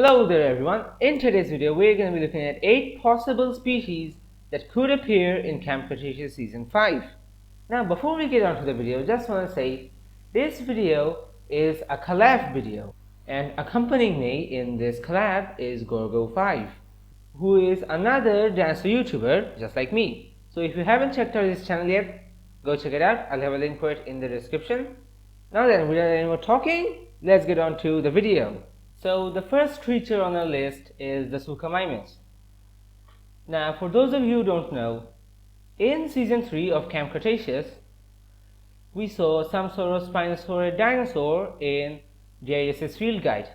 Hello there everyone. In today's video we're going to be looking at 8 possible species that could appear in Camp Cretaceous Season 5. Now before we get on to the video, just want to say this video is a collab video, and accompanying me in this collab is Gorgo5, who is another dinosaur YouTuber just like me. So if you haven't checked out his channel yet, go check it out. I'll have a link for it in the description. Now then, without any more talking, let's get on to the video. So the first creature on our list is the Suchomimus. Now for those of you who don't know, in season 3 of Camp Cretaceous, we saw some sort of Spinosaurid dinosaur in Darius's field guide.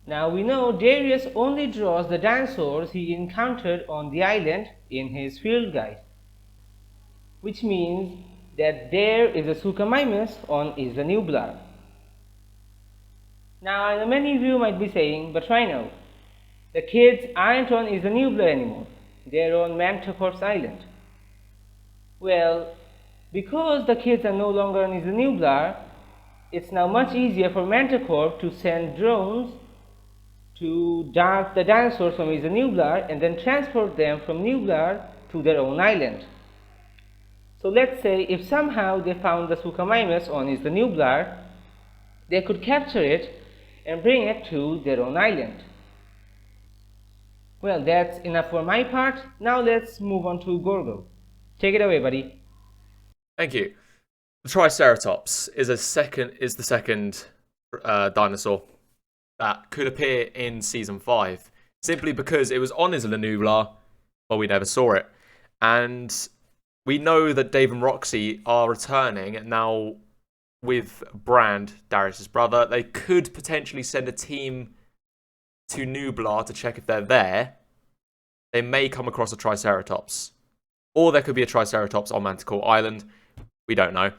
Now we know Darius only draws the dinosaurs he encountered on the island in his field guide, which means that there is a Suchomimus on Isla Nublar. Now I know many of you might be saying, but Rhino, the kids aren't on Isla Nublar anymore, they're on Manticore's island. Well, because the kids are no longer on Isla Nublar, it's now much easier for Manticore to send drones to dart the dinosaurs from Isla Nublar and then transport them from Nublar to their own island. So let's say if somehow they found the Suchomimus on Isla Nublar, they could capture it and bring it to their own island. Well, that's enough for my part. Now let's move on to Gorgo. Take it away, buddy. Thank you. The Triceratops is the second dinosaur that could appear in season 5, simply because it was on Isla Nublar, but we never saw it. And we know that Dave and Roxy are returning now with Brand, Darius's brother. They could potentially send a team to Nublar to check if they're there. They may come across a Triceratops. Or there could be a Triceratops on Manticore Island. We don't know.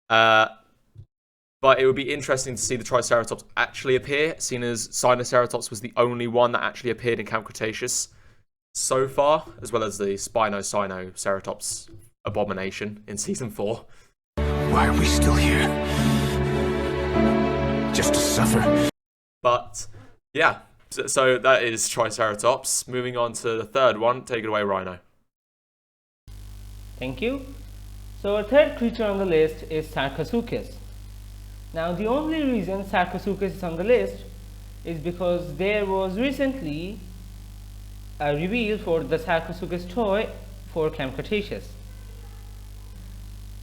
But it would be interesting to see the Triceratops actually appear, seeing as Sinoceratops was the only one that actually appeared in Camp Cretaceous so far, as well as the Spino-Sinoceratops abomination in Season 4. Why are we still here? Just to suffer? But, yeah. So that is Triceratops. Moving on to the third one. Take it away, Rhino. Thank you. So our third creature on the list is Sarcosuchus. Now the only reason Sarcosuchus is on the list is because there was recently a reveal for the Sarcosuchus toy for Camp Cretaceous.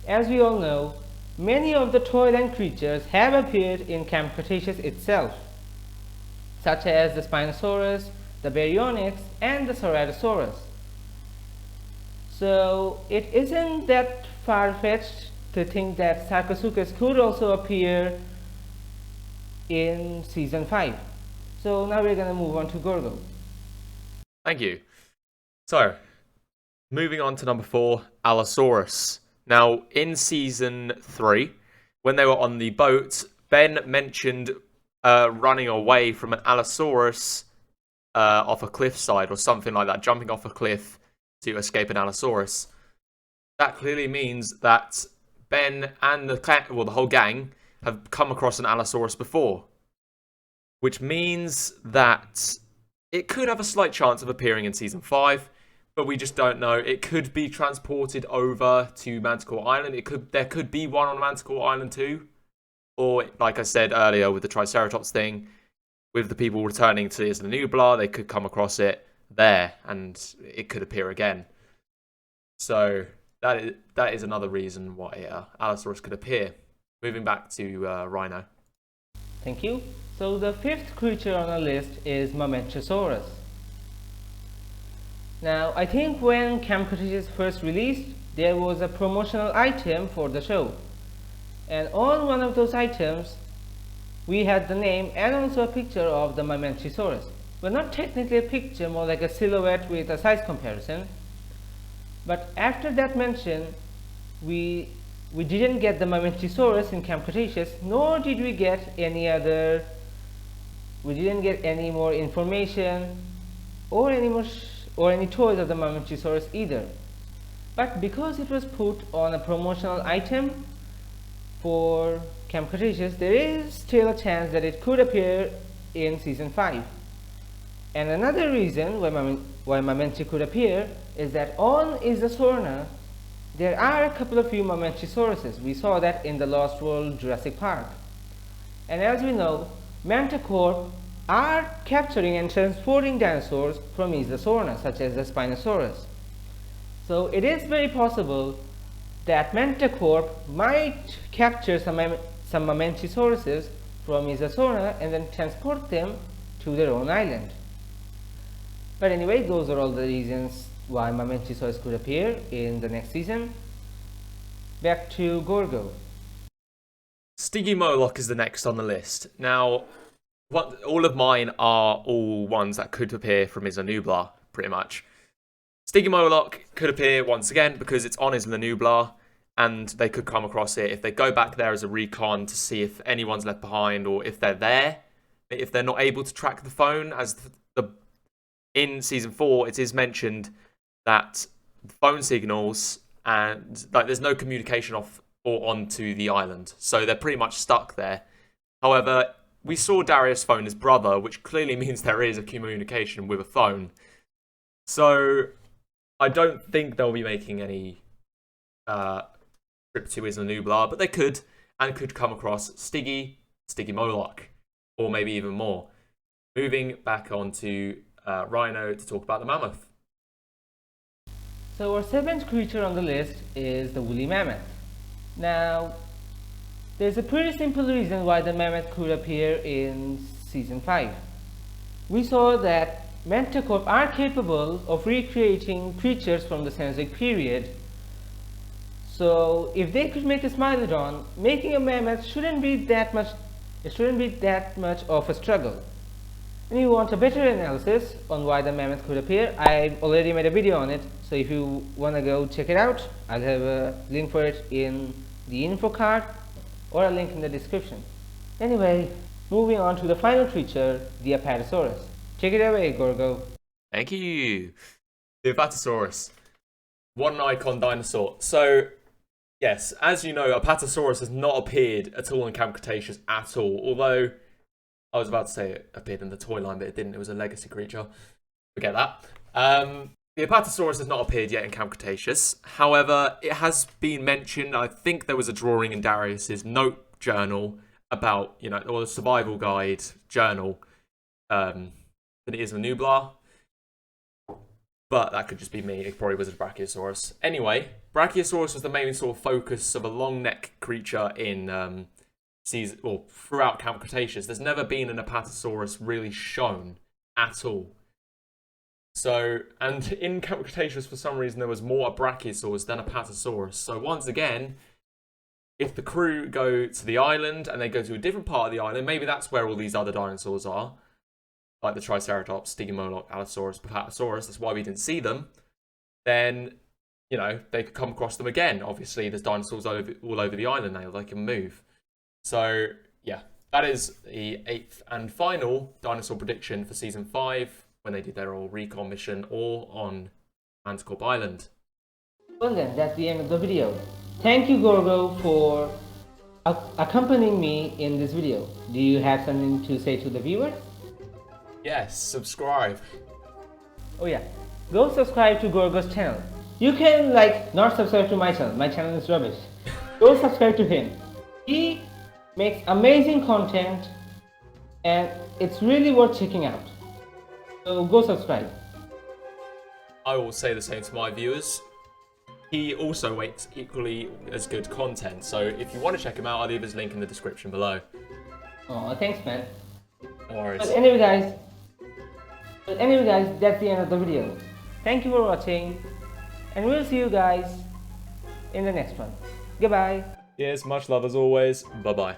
As we all know, many of the toyland creatures have appeared in Camp Cretaceous itself, such as the Spinosaurus, the Baryonyx, and the Ceratosaurus. So it isn't that far-fetched to think that Sarcosuchus could also appear in Season 5. So now we're going to move on to Gorgo. Thank you. So, moving on to number 4, Allosaurus. Now, in Season 3, when they were on the boat, Ben mentioned running away from an Allosaurus off a cliffside or something like that, jumping off a cliff to escape an Allosaurus. That clearly means that Ben and the whole gang have come across an Allosaurus before, which means that it could have a slight chance of appearing in Season 5, but we just don't know. It could be transported over to Manticore Island. There could be one on Manticore Island too, or like I said earlier with the Triceratops thing, with the people returning to Isla Nublar, they could come across it there, and it could appear again. So that is another reason why Allosaurus could appear. Moving back to Rhino. Thank you. So the fifth creature on our list is Mamenchisaurus. Now I think when Camp Cretaceous first released, there was a promotional item for the show, and on one of those items we had the name and also a picture of the Mamenchisaurus. Well, not technically a picture, more like a silhouette with a size comparison. But after that mention, we didn't get the Mamenchisaurus in Camp Cretaceous, nor did we get any more information or any toys of the Mamenchisaurus either. But because it was put on a promotional item for Camp Cretaceous, there is still a chance that it could appear in Season 5. And another reason why Mamenchi could appear is that on Isla Sorna, there are a couple of few Mamenchisauruses. We saw that in the Lost World Jurassic Park. And as we know, Manticore are capturing and transporting dinosaurs from Isla Sorna, such as the Spinosaurus. So it is very possible that Manticore might capture some Mamenchisauruses from Isla Sorna and then transport them to their own island. But anyway, those are all the reasons why Mamenchisaurus could appear in the next season. Back to Gorgo. Stygimoloch is the next on the list. Now, all of mine are all ones that could appear from Isla Nublar, pretty much. Stygimoloch could appear once again because it's on Isla Nublar, and they could come across it if they go back there as a recon to see if anyone's left behind or if they're there. If they're not able to track the phone, as in Season 4, it is mentioned that phone signals and there's no communication off or onto the island, so they're pretty much stuck there. However, we saw Darius phone his brother, which clearly means there is a communication with a phone. So I don't think they'll be making any trip to Isla Nublar, but they could, and could come across Stygimoloch, or maybe even more. Moving back on to Rhino to talk about the mammoth. So our 7th creature on the list is the woolly mammoth. Now, there's a pretty simple reason why the mammoth could appear in Season 5. We saw that Manticore are capable of recreating creatures from the Cenozoic period. So if they could make a Smilodon, making a mammoth shouldn't be that much of a struggle. And you want a better analysis on why the mammoth could appear, I've already made a video on it, so if you want to go check it out, I'll have a link for it in the info card or a link in the description. Anyway, moving on to the final creature, the Apatosaurus. Take it away, Gorgo. Thank you. The Apatosaurus. What an icon dinosaur. So, yes, as you know, Apatosaurus has not appeared at all in Camp Cretaceous at all, although I was about to say it appeared in the toy line, but it didn't. It was a legacy creature. Forget that. The Apatosaurus has not appeared yet in Camp Cretaceous. However, it has been mentioned. I think there was a drawing in Darius's note journal about, or the survival guide journal, that it is a Nublar. But that could just be me. It probably was a Brachiosaurus. Anyway, Brachiosaurus was the main sort of focus of a long neck creature in throughout Camp Cretaceous. There's never been an Apatosaurus really shown at all. So, and in Camp Cretaceous, for some reason, there was more Brachiosaurus than Apatosaurus. So once again, if the crew go to the island and they go to a different part of the island, maybe that's where all these other dinosaurs are, like the Triceratops, Stygimoloch, Allosaurus, Apatosaurus. That's why we didn't see them. Then, they could come across them again. Obviously, there's dinosaurs all over the island now. They can move. So, yeah, that is the 8th and final dinosaur prediction for Season 5 when they did their all recon mission or on Manticore Island. Well then, that's the end of the video. Thank you, Gorgo, for accompanying me in this video. Do you have something to say to the viewers? Yes, subscribe. Oh yeah, go subscribe to Gorgo's channel. You can not subscribe to my channel. My channel is rubbish. Go subscribe to him. He makes amazing content and it's really worth checking out. So go subscribe. I will say the same to my viewers. He also makes equally as good content, so if you want to check him out, I'll leave his link in the description below. Oh, thanks, man. No worries. But anyway, guys, that's the end of the video. Thank you for watching, and we'll see you guys in the next one. Goodbye. Yes, much love as always. Bye-bye.